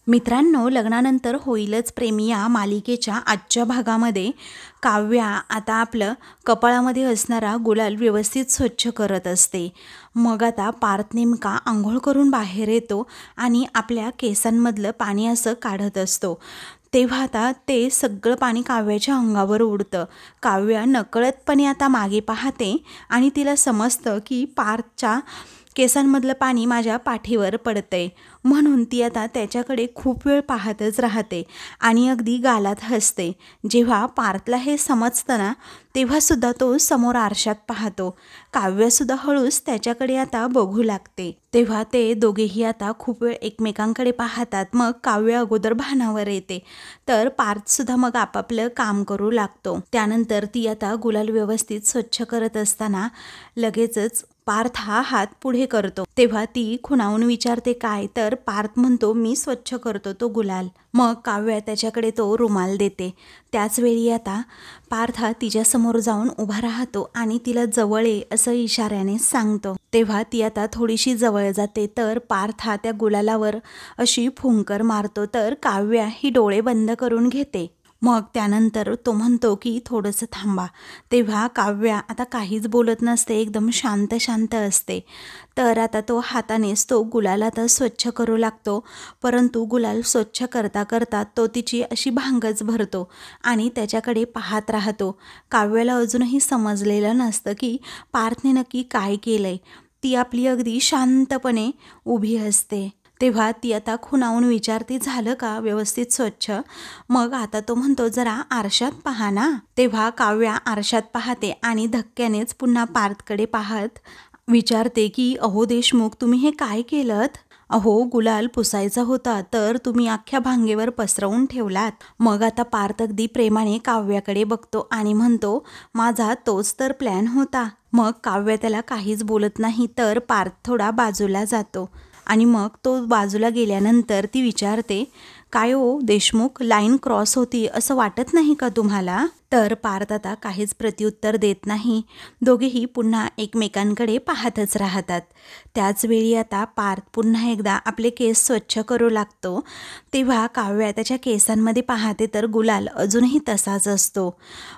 मित्रांनो, लग्नानंतर होईलच प्रेम या मालिकेच्या आजच्या भागामध्ये काव्या आता आपलं कपाळामध्ये असणारा गुलाल व्यवस्थित स्वच्छ करत असते. मग आता पार्थ नेमका आंघोळ करून बाहेर येतो आणि आपल्या केसांमधलं पाणी असं काढत असतो. तेव्हा आता ते सगळं पाणी काव्याच्या अंगावर उडतं. काव्या नकळतपणे आता मागे पाहते आणि तिला समजतं की पार्थच्या केसांमधलं पाणी माझ्या पाठीवर पडतंय. म्हणून ती आता त्याच्याकडे खूप वेळ पाहतच राहते आणि अगदी गालात हसते. जेव्हा पार्थला हे समजतं ना, तेव्हासुद्धा तो समोर आरशात पाहतो. काव्यसुद्धा हळूच त्याच्याकडे आता बघू लागते. तेव्हा ते दोघेही आता खूप वेळ एकमेकांकडे पाहतात. मग काव्य अगोदर भानावर येते, तर पार्थसुद्धा मग आपापलं काम करू लागतो. त्यानंतर ती आता गुलाल व्यवस्थित स्वच्छ करत असताना लगेचच पार्थ हा हात पुढे करतो. तेव्हा ती खुणावून विचारते काय, तर पार्थ म्हणतो मी स्वच्छ करतो तो गुलाल. मग काव्य त्याच्याकडे तो रुमाल देते. त्याच वेळी आता पार्थ हा तिच्यासमोर जाऊन उभा राहतो आणि तिला जवळ ये असं इशाऱ्याने सांगतो. तेव्हा ती आता थोडीशी जवळ जाते, तर पार्थ हा त्या गुलालावर अशी फुंकर मारतो, तर काव्य ही डोळे बंद करून घेते. मग त्यानंतर तो म्हणतो की थोडंसं थांबा. तेव्हा काव्या आता काहीच बोलत नसते, एकदम शांत शांत असते. तर आता तो हातानेच तो गुलाल आता स्वच्छ करू लागतो. परंतु गुलाल स्वच्छ करता करता तो तिची अशी भांगच भरतो आणि त्याच्याकडे पाहत राहतो. काव्याला अजूनही समजलेलं नसतं की पार्थने नक्की काय केलंय. ती आपली अगदी शांतपणे उभी असते. तेव्हा ती आता खुणावून विचारते झालं का व्यवस्थित स्वच्छ. मग आता तो म्हणतो जरा आरशात पहा ना. तेव्हा काव्या आरशात पाहते आणि धक्क्यानेच पुन्हा पार्थकडे पाहत विचारते की अहो देशमुख, तुम्ही हे काय केलंत? अहो गुलाल पुसायचा होता, तर तुम्ही अख्ख्या भांगेवर पसरवून ठेवलात. मग आता पार्थ अगदी प्रेमाने काव्याकडे बघतो आणि म्हणतो माझा तोच तर प्लॅन होता. मग काव्य त्याला काहीच बोलत नाही, तर पार्थ थोडा बाजूला जातो आणि मग तो बाजूला गेल्यानंतर ती विचारते काय हो देशमुख, लाईन क्रॉस होती असं वाटत नाही का तुम्हाला? तर पार्थ आता काहीच प्रत्युत्तर देत नाही. दोघेही पुन्हा एकमेकांकडे पाहतच राहतात. त्याच वेळी आता पार्थ पुन्हा एकदा आपले केस स्वच्छ करू लागतो. तेव्हा काव्या त्याच्या केसांमध्ये पाहते, तर गुलाल अजूनही तसाच असतो.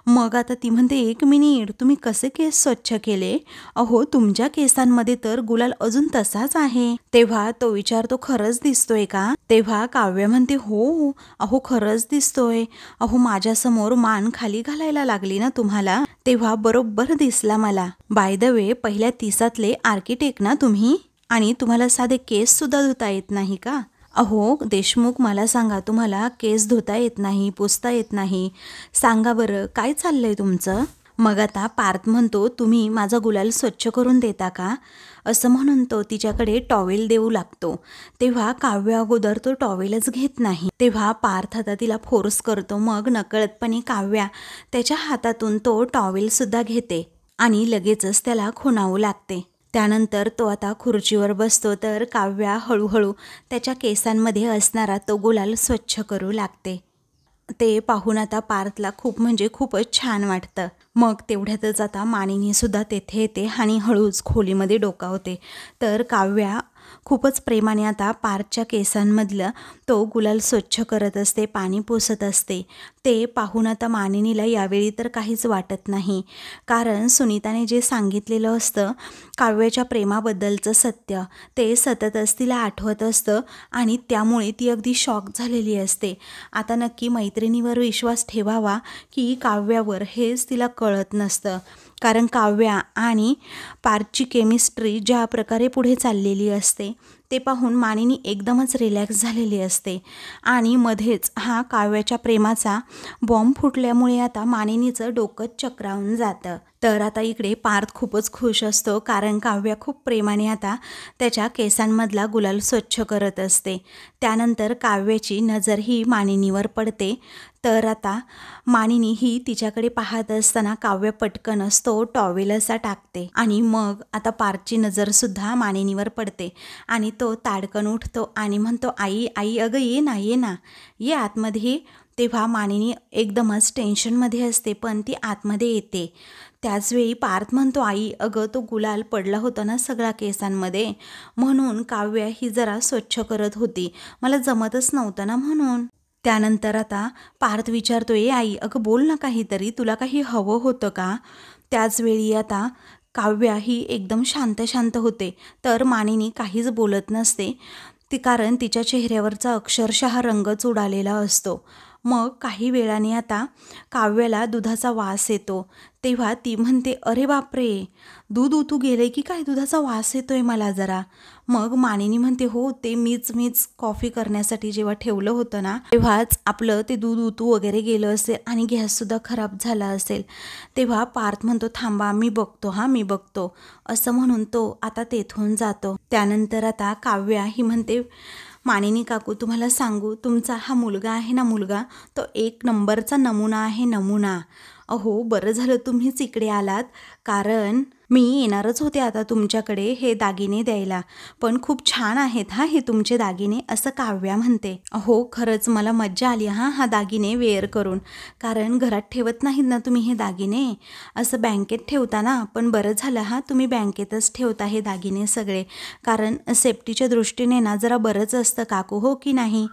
मग आता ती म्हणते एक मिनिट, तुम्ही कसे केस स्वच्छ केले? अहो तुमच्या केसांमध्ये तर गुलाल अजून तसाच आहे. तेव्हा तो विचारतो खरंच दिसतोय का? तेव्हा काव्य म्हणते हो, अहो खरंच दिसतोय. अहो माझ्यासमोर मान खाली घालायला लागली ना तुम्हाला, तेव्हा बरोबर दिसला मला. बाय द वे, पहिल्या 30तले आर्किटेक्ट ना तुम्ही? आणि तुम्हाला साधे केस सुद्धा धुता येत नाही का? अहो देशमुख, मला सांगा, तुम्हाला केस धुता येत नाही, पुसता येत नाही? सांगा बरं काय चाललंय तुमचं? मग आता पार्थ म्हणतो तुम्ही माझा गुलाल स्वच्छ करून देता का, असं म्हणून तो तिच्याकडे टॉवेल देऊ लागतो. तेव्हा काव्य अगोदर तो टॉवेलच घेत नाही. तेव्हा पार्थ आता तिला फोर्स करतो. मग नकळतपणे काव्या त्याच्या हातातून तो टॉवेलसुद्धा घेते आणि लगेचच त्याला खुणावू लागते. त्यानंतर तो आता खुर्चीवर बसतो, तर काव्या हळूहळू त्याच्या केसांमध्ये असणारा तो गुलाल स्वच्छ करू लागते. ते पाहून आता पार्थला खूप म्हणजे खूपच छान वाटतं. मग तेवढ्यातच आता मानिनी सुद्धा तेथे येते आणि हळूच खोलीमध्ये डोकावते. तर काव्या खूपच प्रेमाने आता पार्थच्या केसांमधलं तो गुलाल स्वच्छ करत असते, पाणी पुसत असते. ते पाहून आता मानिनीला यावेळी तर काहीच वाटत नाही, कारण सुनीताने जे सांगितलेलं असतं काव्याच्या प्रेमाबद्दलचं सत्य, ते सततच तिला आठवत असतं आणि त्यामुळे ती अगदी शॉक झालेली असते. आता नक्की मैत्रिणीवर विश्वास ठेवावा की काव्यावर, हेच तिला कळत नसतं. कारण काव्या आणि पार्थची केमिस्ट्री ज्या प्रकारे पुढे चाललेली असते ते पाहून मानिनी एकदमच रिलॅक्स झालेली असते आणि मध्येच हा काव्याच्या प्रेमाचा बॉम्ब फुटल्यामुळे आता मानिनीचं डोकंच चक्रावून जातं. तर आता इकडे पार्थ खूपच खुश असतो, कारण काव्या खूप प्रेमाने आता त्याच्या केसांमधला गुलाल स्वच्छ करत असते. त्यानंतर काव्याची नजर ही मानिनीवर पडते. तर आता मानिनी ही तिच्याकडे पाहत असताना काव्य पटकन तो टॉवेल असा टाकते आणि मग आता पार्थची नजरसुद्धा मानिनीवर पडते आणि तो ताडकन उठतो आणि म्हणतो आई आई, अगं ये ना, ये ना, ये आतमध्ये. तेव्हा मानिनी एकदमच टेन्शनमध्ये असते, पण ती आतमध्ये येते. त्याचवेळी पार्थ म्हणतो, आई अगं तो गुलाल पडला होता ना सगळा केसांमध्ये, म्हणून काव्या ही जरा स्वच्छ करत होती, मला जमतच नव्हतं ना म्हणून. त्यानंतर आता पार्थ विचारतोय, आई अगं बोल ना काहीतरी, तुला काही हवं होतं का? त्याचवेळी आता काव्या ही एकदम शांत शांत होते, तर मानिनी काहीच बोलत नसते ती, कारण तिच्या चेहऱ्यावरचा अक्षरशः रंगच उडालेला असतो. मग काही वेळाने आता काव्याला दुधाचा वास येतो, तेव्हा ती म्हणते, अरे बापरे, दूध उतू गेले की काय, दुधाचा वास येतोय मला जरा. मग मानिनी म्हणते, हो ते मीच कॉफी करण्यासाठी जेव्हा ठेवलं होतं ना तेव्हाच आपलं ते दूध उतू वगैरे गेलं असेल आणि गॅससुद्धा खराब झाला असेल. तेव्हा पार्थ म्हणतो, थांबा मी बघतो असं म्हणून तो आता तेथून जातो. त्यानंतर आता काव्या ही म्हणते, मानिनी काकू तुम्हाला सांगू, तुमचा हा मुलगा आहे ना, मुलगा तो एक नंबरचा नमुना आहे, नमुना. अहो बरं झालं तुम्हीच इकडे आलात, कारण मी येणारच होते आता तुमच्याकडे हे दागिने द्यायला, पण खूप छान आहेत हे तुमचे दागिने, असं काव्या म्हणते. अहो खरंच मला मज्जा आली हा दागिने वेअर करून, कारण घरात ठेवत नाहीत ना तुम्ही हे दागिने, असं बँकेत ठेवता ना, पण बरं झालं तुम्ही बँकेतच ठेवता हे दागिने सगळे, कारण सेफ्टीच्या दृष्टीने ना जरा बरंच असतं काकू, हो की नाही?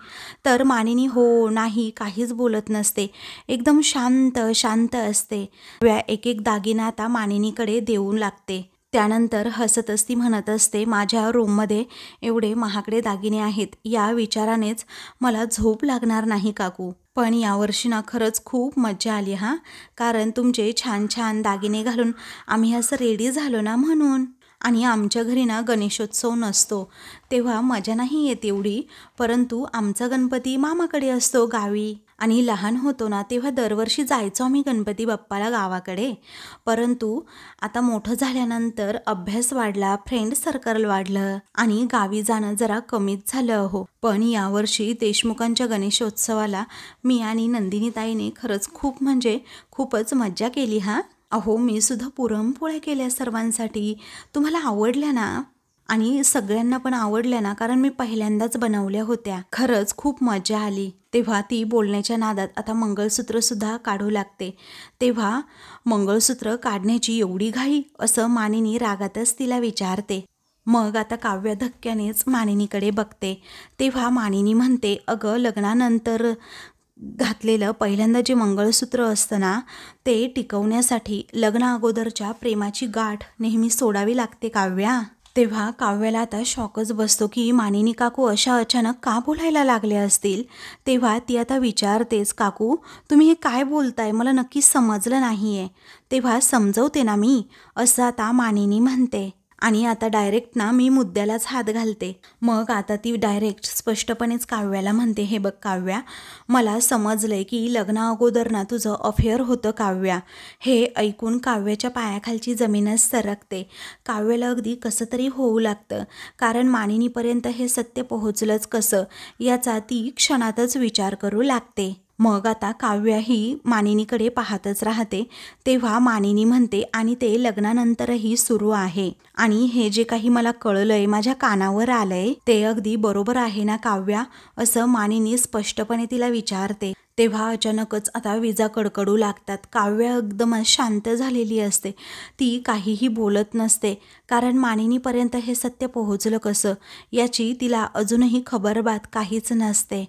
तर मानिनी हो नाही काहीच बोलत नसते, एकदम शांत असते. एक एक दागिना आता मानिनीकडे देऊन लागते. त्यानंतर हसतच ती म्हणत असते, माझ्या रूममध्ये एवढे महागडे दागिने आहेत, या विचारानेच मला झोप लागणार नाही काकू, पण यावर्षी ना खरंच खूप मज्जा आली कारण तुमचे छान छान दागिने घालून आम्ही असं रेडी झालो ना म्हणून. आणि आमच्या घरी ना गणेशोत्सव नसतो तेव्हा मजा नाही येत एवढी, परंतु आमचा गणपती मामाकडे असतो गावी, आणि लहान होतो ना तेव्हा दरवर्षी जायचो आम्ही गणपती बाप्पाला गावाकडे, परंतु आता मोठं झाल्यानंतर अभ्यास वाढला, फ्रेंड सर्कल वाढलं आणि गावी जाणं जरा कमीच झालं पण यावर्षी देशमुखांच्या गणेशोत्सवाला मी आणि नंदिनी ताईने खरंच खूपच मज्जा केली अहो मी सुद्धा पुरणपोळ्या केल्या सर्वांसाठी, तुम्हाला आवडल्या ना? आणि सगळ्यांना पण आवडल्या ना, कारण मी पहिल्यांदाच बनवल्या होत्या, खरंच खूप मजा आली. तेव्हा ती बोलण्याच्या नादात आता मंगळसूत्रसुद्धा काढू लागते. तेव्हा मंगळसूत्र काढण्याची एवढी घाई, असं मानिनी रागातच तिला विचारते. मग आता काव्या धक्क्यानेच मानिनीकडे बघते. तेव्हा मानिनी म्हणते, अगं लग्नानंतर घातलेलं पहिल्यांदा जे मंगळसूत्र असतं ना ते टिकवण्यासाठी लग्ना अगोदरच्या प्रेमाची गाठ नेहमी सोडावी लागते काव्या. तेव्हा काव्याला आता शॉकच बसतो की मानिनी काकू अशा अचानक का बोलायला लागल्या असतील. तेव्हा ती आता विचारतेच, काकू तुम्ही हे काय बोलताय, मला नक्की समजलं नाहीये. तेव्हा समजवते ना मी, असं आता मानिनी म्हणते. आणि आता डायरेक्ट ना मी मुद्द्यालाच हात घालते. मग आता ती डायरेक्ट स्पष्टपणेच काव्याला म्हणते, हे बघ काव्या, मला समजलंय की लग्ना अगोदर ना तुझं अफेअर होतं काव्या. हे ऐकून काव्याच्या पायाखालची जमीनच सरकते. काव्याला अगदी कसं तरी होऊ लागतं, कारण मानिनीपर्यंत हे सत्य पोहोचलंच कसं याचा ती क्षणातच विचार करू लागते. मग आता काव्या ही मानिनीकडे पाहतच राहते. तेव्हा मानिनी म्हणते, आणि ते लग्नानंतरही सुरू आहे, आणि हे जे काही मला कळलंय, माझ्या कानावर आलंय, ते अगदी बरोबर आहे ना काव्या, असं मानिनी स्पष्टपणे तिला विचारते. तेव्हा अचानकच आता विजा कडकडू लागतात. काव्या एकदम शांत झालेली असते, ती काहीही बोलत नसते, कारण मानिनीपर्यंत हे सत्य पोहोचलं कसं याची तिला अजूनही खबरबात काहीच नसते.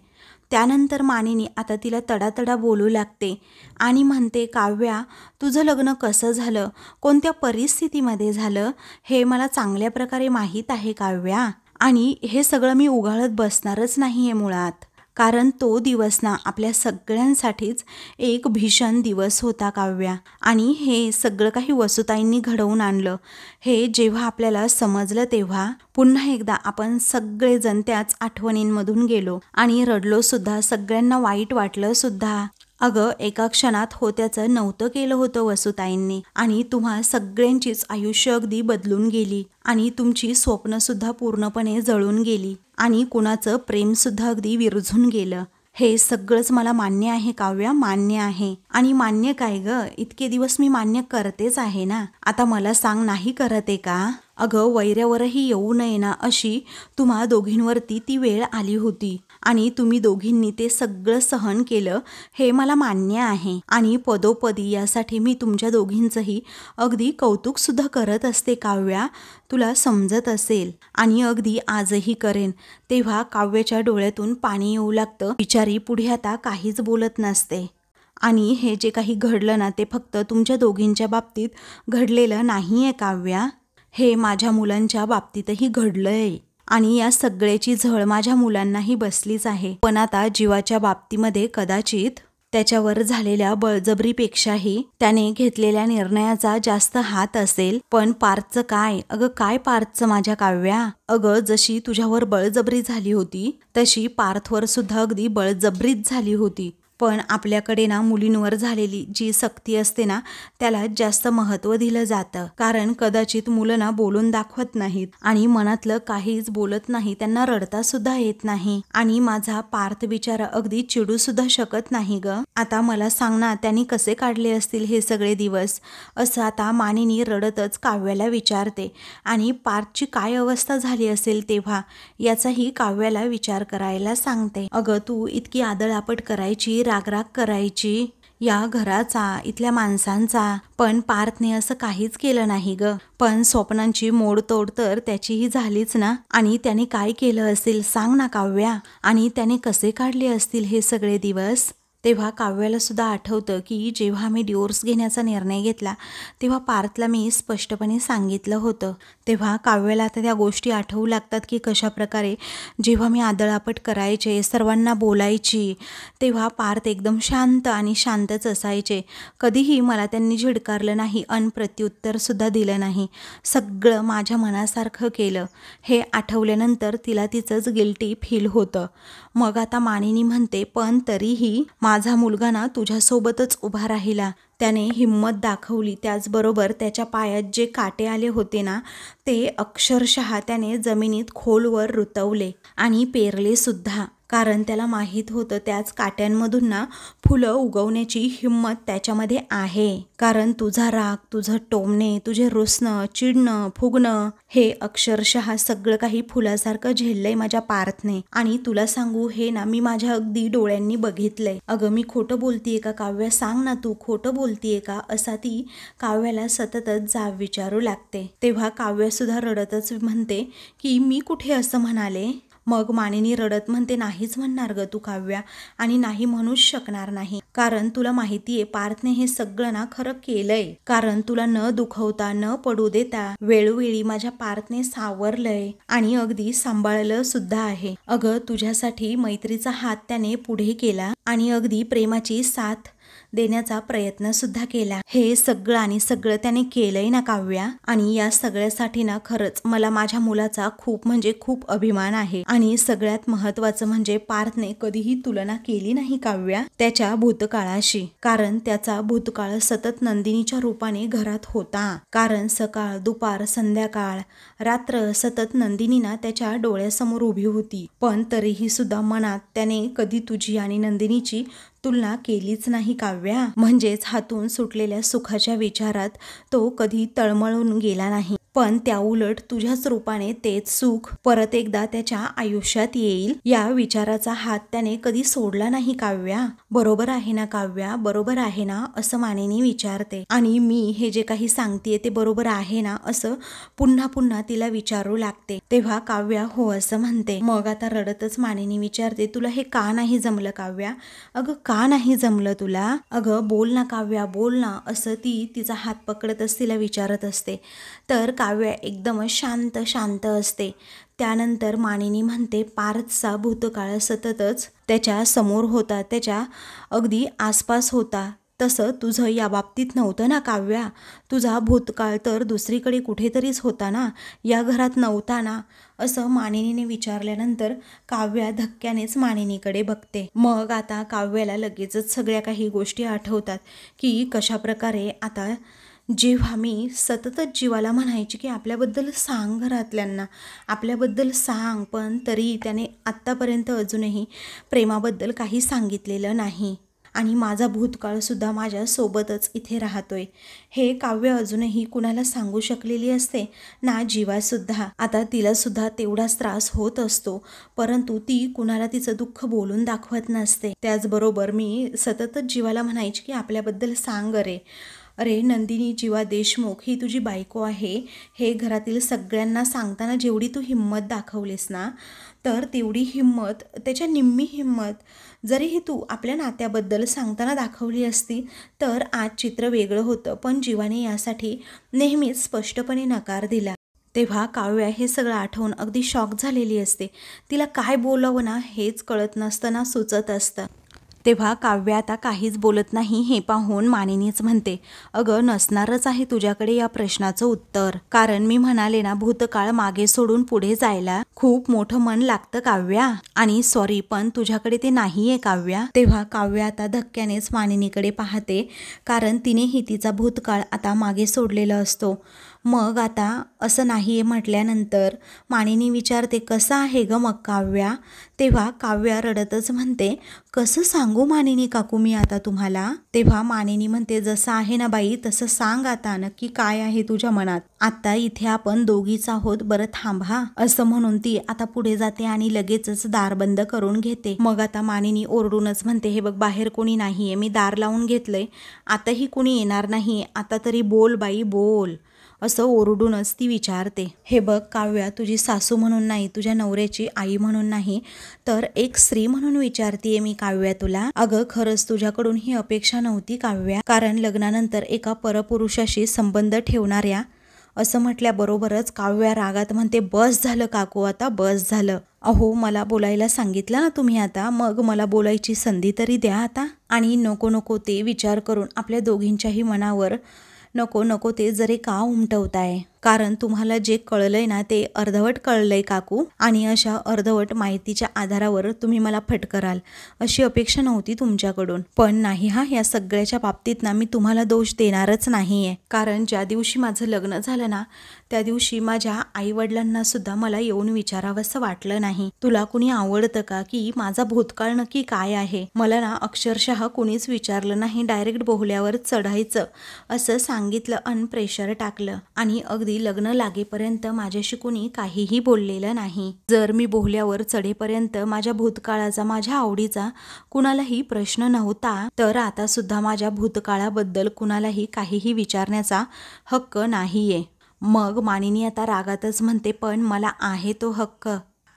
त्यानंतर मानिनी आता तिला तडातडा बोलू लागते आणि म्हणते, काव्या तुझं लग्न कसं झालं, कोणत्या परिस्थितीमध्ये झालं, हे मला चांगल्या प्रकारे माहीत आहे काव्या, आणि हे सगळं मी उगाळत बसणारच नाही आहे मुळात, कारण तो दिवस ना आपल्या सगळ्यांसाठीच एक भीषण दिवस होता काव्या. आणि हे सगळं काही वसुताईंनी घडवून आणलं, हे जेव्हा आपल्याला समजलं तेव्हा पुन्हा एकदा आपण सगळेजण त्याच आठवणींमधून गेलो आणि रडलो सुद्धा, सगळ्यांना वाईट वाटलं सुद्धा. अगं एका क्षणात होत्याचं नव्हतं केलं होतं वसुताईंनी, आणि तुम्हा सगळ्यांचीच आयुष्य अगदी बदलून गेली, आणि तुमची स्वप्नसुद्धा पूर्णपणे जळून गेली, आणि कुणाचं प्रेमसुद्धा अगदी विरझून गेलं. हे सगळंच मला मान्य आहे काव्या, मान्य आहे. आणि मान्य काय ग, इतके दिवस मी मान्य करतेच आहे ना, आता मला सांग नाही करते का? अगं वैऱ्यावरही येऊ नये ना अशी तुम्हा दोघींवरती ती वेळ आली होती आणि तुम्ही दोघींनी ते सगळं सहन केलं हे मला मान्य आहे आणि पदोपदी यासाठी मी तुमच्या दोघींचंही अगदी कौतुकसुद्धा करत असते काव्या, तुला समजत असेल आणि अगदी आजही करेन. तेव्हा काव्याच्या डोळ्यातून पाणी येऊ लागतं. बिचारी पुढे आता काहीच बोलत नसते. आणि हे जे काही घडलं ना ते फक्त तुमच्या दोघींच्या बाबतीत घडलेलं नाही आहे काव्या, हे माझ्या मुलांच्या बाबतीतही घडलंय आणि या सगळ्याची झळ माझ्या मुलांनाही बसलीच आहे. पण आता जीवाच्या बाबतीमध्ये कदाचित त्याच्यावर झालेल्या बळजबरीपेक्षाही त्याने घेतलेल्या निर्णयाचा जास्त हात असेल. पण पार्थचं काय? अगं काय पार्थचं माझ्या काव्या? अगं जशी तुझ्यावर बळजबरी झाली होती तशी पार्थवर सुद्धा अगदी बळजबरीच झाली होती. पण आपल्याकडे ना मुलींवर झालेली जी सक्ती असते ना त्याला जास्त महत्त्व दिलं जातं. कारण कदाचित मुलं ना बोलून दाखवत नाहीत आणि मनातलं काहीच बोलत नाही, त्यांना रडता सुद्धा येत नाही. आणि माझा पार्थ बिचारा अगदी चिडू सुद्धा शकत नाही ग. आता मला सांग ना त्यांनी कसे काढले असतील हे सगळे दिवस, असं आता मानिनी रडतच काव्याला विचारते. आणि पार्थची काय अवस्था झाली असेल तेव्हा याचाही काव्याला विचार करायला सांगते. अगं तू इतकी आदळआपट करायची, रागराग करायची या घराचा, इथल्या माणसांचा, पण पार्थने असं काहीच केलं नाही ग. पण स्वप्नांची मोडतोड तर त्याचीही झालीच ना. आणि त्याने काय केलं असेल सांग ना काव्या, आणि त्याने कसे काढले असतील हे सगळे दिवस. तेव्हा काव्याला सुद्धा आठवतं की जेव्हा मी डिवोर्स घेण्याचा निर्णय घेतला तेव्हा पार्थला मी स्पष्टपणे सांगितलं होतं. तेव्हा काव्याला आता त्या गोष्टी आठवू लागतात की कशा प्रकारे जेव्हा मी आदळआपट करायचे, सर्वांना बोलायची, तेव्हा पार्थ एकदम शांत आणि शांतच असायचे. कधीही मला त्यांनी झिडकारलं नाही, अन प्रत्युत्तरसुद्धा दिलं नाही. सगळं माझ्या मनासारखं केलं. हे आठवल्यानंतर तिला तिचंच गिल्टी फील होतं. मग आता मानिनी म्हणते पण तरीही माझा मुलगा ना तुझ्यासोबतच उभा राहिला, त्याने हिम्मत दाखवली. त्याचबरोबर त्याच्या पायात जे काटे आले होते ना ते अक्षरशः त्याने जमिनीत खोलवर रुतवले आणि पेरले सुद्धा. कारण त्याला माहीत होतं त्याच काट्यांमधून ना फुलं उगवण्याची हिम्मत त्याच्यामध्ये आहे. कारण तुझा राग, तुझं टोमणे, तुझे रुसणं, चिडणं, फुगणं हे अक्षरशः सगळं काही फुलासारखं झेललंय माझ्या पार्थने. आणि तुला सांगू हे ना मी माझ्या अगदी डोळ्यांनी बघितलंय. अगं मी खोटं बोलतीये का काव्या, सांग ना तू खोटं बोलतीये का, असा ती काव्याला सततच जाब विचारू लागते. तेव्हा काव्य सुद्धा रडतच म्हणते की मी कुठे असं म्हणाले. मग मानिनी रडत म्हणते नाहीच म्हणणार ग तू काव्या, आणि नाही म्हणूच शकणार नाही. कारण तुला माहितीये पार्थने हे सगळं ना खरं केलंय. कारण तुला न दुखवता, न पडू देता वेळोवेळी माझ्या पार्थने सावरलंय आणि अगदी सांभाळलं सुद्धा आहे. अगं तुझ्यासाठी मैत्रीचा हात त्याने पुढे केला आणि अगदी प्रेमाची साथ देण्याचा प्रयत्न सुद्धा केला. हे सगळं आणि सगळं त्याने केलंय ना काव्या. आणि या सगळ्यासाठी ना खरंच मला माझ्या मुलाचा खूप म्हणजे खूप अभिमान आहे. आणि सगळ्यात महत्वाचं म्हणजे पार्थने कधीही तुलना केली नाही काव्या त्याच्या भूतकाळाशी. कारण त्याचा भूतकाळ सतत नंदिनीच्या रूपाने घरात होता. कारण सकाळ, दुपार, संध्याकाळ, रात्र सतत नंदिनी ना त्याच्या डोळ्यासमोर उभी होती. पण तरीही सुद्धा मनात त्याने कधी तुझी आणि नंदिनीची तुलना केलीच नाही काव्या. म्हणजेच हातून सुटलेल्या सुखाच्या विचारात तो कधी तळमळून गेला नाही. पण त्या उलट तुझ्याच रूपाने तेच सुख परत एकदा त्याच्या आयुष्यात येईल या विचाराचा हात त्याने कधी सोडला नाही काव्या. बरोबर आहे ना काव्या, बरोबर आहे ना, असं मानिनी विचारते. आणि मी हे जे काही सांगतेय ते बरोबर आहे ना असं पुन्हा पुन्हा तिला विचारू लागते. तेव्हा काव्या हो असं म्हणते. मग आता रडतच मानिनी विचारते तुला हे का नाही जमलं काव्या. अगं का नाही जमलं तुला, अगं बोल ना काव्या बोल ना, असं ती तिचा हात पकडतच तिला विचारत असते. तर काव्या एकदमच शांत शांत असते. त्यानंतर मानिनी म्हणते पार्थचा भूतकाळ सततच त्याच्या समोर होता, त्याच्या अगदी आसपास होता. तसं तुझं या बाबतीत नव्हतं ना काव्या. तुझा भूतकाळ तर दुसरीकडे कुठेतरीच होता ना, या घरात नव्हता ना, असं मानिनीने विचारल्यानंतर काव्या धक्क्यानेच मानिनीकडे बघते. मग आता काव्याला लगेचच सगळ्या काही गोष्टी आठवतात की कशा प्रकारे आता जेव्हा मी सततच जीवाला म्हणायची की आपल्याबद्दल सांग घरातल्यांना, आपल्याबद्दल सांग, पण तरी त्याने आत्तापर्यंत अजूनही प्रेमाबद्दल काही सांगितलेलं नाही. आणि माझा भूतकाळसुद्धा माझ्यासोबतच इथे राहतोय. हे काव्य अजूनही कुणाला सांगू शकलेली असते ना जीवासुद्धा. आता तिलासुद्धा तेवढाच त्रास होत असतो, परंतु ती कुणाला तिचं दुःख बोलून दाखवत नसते. त्याचबरोबर मी सततच जीवाला म्हणायची की आपल्याबद्दल सांग रे. अरे नंदिनी जीवा देशमुख ही तुझी बायको आहे हे घरातील सगळ्यांना सांगताना जेवढी तू हिंमत दाखवलीस ना, तर तेवढी हिंमत, त्याच्या निम्मी हिंमत जरीही तू आपल्या नात्याबद्दल सांगताना दाखवली असती तर आज चित्र वेगळं होतं. पण जीवाने यासाठी नेहमीच स्पष्टपणे नकार दिला. तेव्हा काव्या हे सगळं आठवून अगदी शॉक झालेली असते. तिला काय बोलावं ना हेच कळत नसतं ना सुचत असतं. तेव्हा काव्य आता काहीच बोलत नाही हे पाहून मानिनीच म्हणते, अगं नसणारच आहे तुझ्याकडे या प्रश्नाचं उत्तर. कारण मी म्हणाले ना, भूतकाळ मागे सोडून पुढे जायला खूप मोठं मन लागतं काव्या. आणि सॉरी पण तुझ्याकडे ते नाहीये काव्या. तेव्हा काव्य आता धक्क्यानेच मानिनीकडे पाहते, कारण तिनेही तिचा भूतकाळ आता मागे सोडलेला असतो. मग आता असं नाहीये म्हटल्यानंतर मानिनी विचारते, कसं आहे ग मग काव्या. तेव्हा काव्या रडतच म्हणते, कसं सांगू मानिनी काकू मी आता तुम्हाला. तेव्हा मानिनी म्हणते, जसं आहे ना बाई तसं सांग आता, नक्की काय आहे तुझ्या मनात. आता इथे आपण दोघीच आहोत, बरं थांबा. असं म्हणून ती आता पुढे जाते आणि लगेचच दार बंद करून घेते. मग आता मानिनी ओरडूनच म्हणते, हे बघ बाहेर कोणी नाहीये, मी दार लावून घेतलंय, आताही कोणी येणार नाहीये, आता तरी बोल बाई बोल. असं ओरडूनच ती विचारते, हे बघ काव्या, तुझी सासू म्हणून नाही, तुझ्या नवऱ्याची आई म्हणून नाही, तर एक स्त्री म्हणून विचारतीये मी काव्या तुला. अगं खरंच तुझ्याकडून ही अपेक्षा नव्हती काव्या, कारण लग्नानंतर एका परपुरुषाशी संबंध ठेवणाऱ्या. असं म्हटल्याबरोबरच काव्या रागात म्हणते, बस झालं काकू, आता बस झालं. अहो मला बोलायला सांगितलं ना तुम्ही, आता मग मला बोलायची संधी तरी द्या आता. आणि नको नको ते विचार करून आपल्या दोघींच्याही मनावर नको नको ते जरी का उमटवताय. कारण तुम्हाला जे कळलंय ना ते अर्धवट कळलंय काकू, आणि अशा अर्धवट माहितीच्या आधारावर तुम्ही मला फटकराल अशी अपेक्षा नव्हती तुमच्याकडून. पण नाही हा, या सगळ्याच्या बाबतीत ना मी तुम्हाला दोष देणारच नाहीये. कारण ज्या दिवशी माझं लग्न झालं ना त्या दिवशी माझ्या आईवडिलांना सुद्धा मला येऊन विचारावंसं वाटलं नाही, तुला कुणी आवडतं का, की माझा भूतकाळ नक्की काय आहे. मला ना अक्षरशः कुणीच विचारलं नाही, डायरेक्ट बोहल्यावर चढायचं असं सांगितलं अन प्रेशर टाकलं. आणि अगदी लग्न लागेपर्यंत माझ्याशी कुणी काहीही बोललेलं नाही. जर मी बोहल्यावर चढेपर्यंत माझ्या भूतकाळाचा, माझ्या आवडीचा कुणालाही प्रश्न नव्हता, तर आता सुद्धा माझ्या भूतकाळाबद्दल कुणालाही काहीही विचारण्याचा हक्क नाहीये. मग मानिनी आता रागातच म्हणते, पण मला आहे तो हक्क,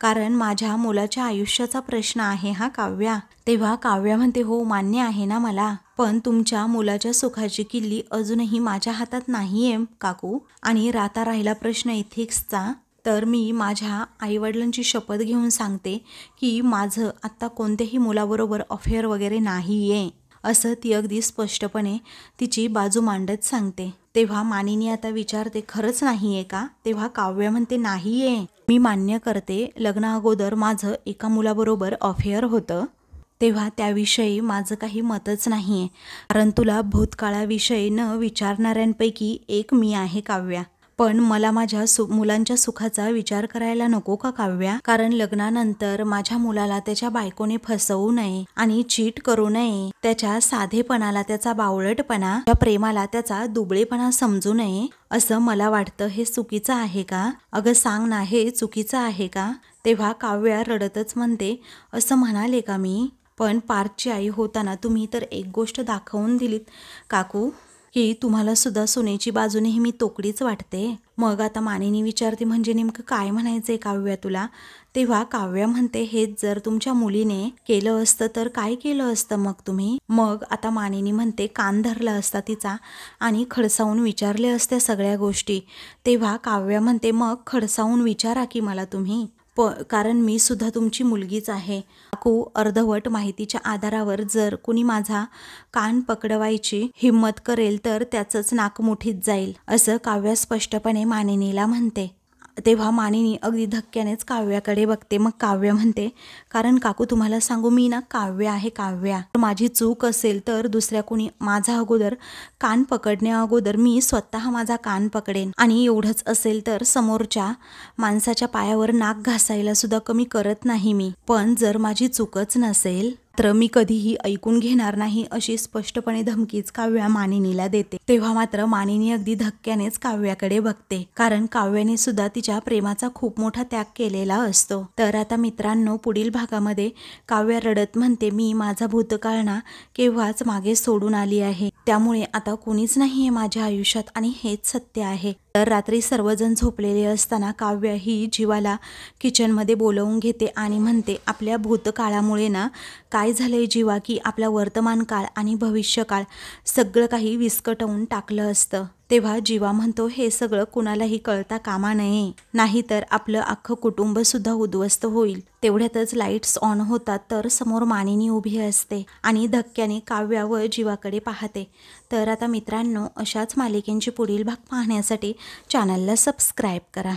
कारण माझ्या मुलाच्या आयुष्याचा प्रश्न आहे हा काव्या. तेव्हा काव्या म्हणते, हो मान्य आहे ना मला, पण तुमच्या मुलाच्या सुखाची किल्ली अजूनही माझ्या हातात नाहीये काकू. आणि आता राहिला प्रश्न इथिक्सचा, तर मी माझ्या आईवडिलांची शपथ घेऊन सांगते की माझं आत्ता कोणत्याही मुलाबरोबर अफेअर वगैरे नाहीये, असं ती अगदी स्पष्टपणे तिची बाजू मांडत सांगते. तेव्हा मानिनी आता विचारते, खरंच नाहीये का. तेव्हा काव्य म्हणते, नाहीये, मी मान्य करते, लग्ना अगोदर माझं एका मुलाबरोबर अफेअर होतं, तेव्हा त्याविषयी माझं काही मतच नाहीये, कारण तुला भूतकाळाविषयी न विचारणाऱ्यांपैकी एक मी आहे काव्या. पण मला माझ्या मुलांच्या सुखाचा विचार करायला नको का काव्या. कारण लग्नानंतर माझ्या मुलाला त्याच्या बायकोने फसवू नये आणि चीट करू नये, त्याच्या साधेपणाला त्याचा बावळटपणा, त्या प्रेमाला त्याचा दुबळेपणा समजू नये असं मला वाटतं. हे चुकीचं आहे का. अगं सांग ना, हे चुकीचं आहे का. तेव्हा काव्या रडतच म्हणते, असं म्हणाले का मी. पण पार्थची आई होताना तुम्ही तर एक गोष्ट दाखवून दिलीत काकू, की तुम्हाला सुद्धा सुनेची बाजू नेहमी तोकडीच वाटते. मग आता मानिनी विचारते, म्हणजे नेमकं काय म्हणायचंय काव्या तुला. तेव्हा काव्या म्हणते, हेच जर तुमच्या मुलीने केलं असतं तर काय केलं असतं मग तुम्ही. मग आता मानिनी म्हणते, कान धरला असता तिचा आणि खडसावून विचारले असत्या सगळ्या गोष्टी. तेव्हा काव्या म्हणते, मग खडसावून विचारा की मला तुम्ही, कारण मी सुद्धा तुमची मुलगीच आहे. काकू, अर्धवट माहितीच्या आधारावर जर कुणी माझा कान पकडवायची हिम्मत करेल तर त्याचंच नाक मुठीत जाईल, असं काव्या स्पष्टपणे मानिनीला म्हणते. तेव्हा मानिनी अगदी धक्क्यानेच काव्याकडे बघते. मग काव्य म्हणते, कारण काकू तुम्हाला सांगू, मी ना काव्य आहे काव्या. माझी चूक असेल तर दुसऱ्या कुणी माझा अगोदर कान पकडण्या अगोदर मी स्वतः माझा कान पकडेन, आणि एवढंच असेल तर समोरच्या माणसाच्या पायावर नाक घासायला सुद्धा कमी करत नाही मी. पण जर माझी चूकच नसेल तर मी कधीही ऐकून घेणार नाही अशी स्पष्टपणे धमकीच काव्या मानिनीला देते। तेव्हा मात्र मानिनी अगदी धक्क्यानेच काव्याकडे बघते, कारण काव्याने सुद्धा तिच्या प्रेमाचा खूप मोठा त्याग केलेला असतो। तर आता मित्रांनो, पुढील भागामध्ये काव्या रडत म्हणते, मी माझा भूतकाळ ना केव्हाच मागे सोडून आली आहे, त्यामुळे आता कोणीच नाहीये माझ्या आयुष्यात आणि हेच सत्य आहे। तर रात्री सर्वजण झोपलेले असताना काव्या ही जीवाला किचनमध्ये बोलवून घेते आणि म्हणते, आपल्या भूतकाळामुळे ना काय झालंय जीवा, की आपला वर्तमान काळ आणि भविष्यकाळ सगळं काही विस्कटवून टाकलं असतं। तेव्हा जीवा म्हणतो, हे सगळं कुणालाही कळता कामा नये, नाहीतर आपलं अख्खं कुटुंब सुद्धा उद्ध्वस्त होईल। तेवढ्यातच लाईट्स ऑन होतात, तर समोर मानिनी उभी असते आणि धक्क्याने काव्या व जीवाकडे पाहते। तर आता मित्रांनो, अशाच मालिकेंची पुढील भाग पाहण्यासाठी चॅनलला सबस्क्राईब करा।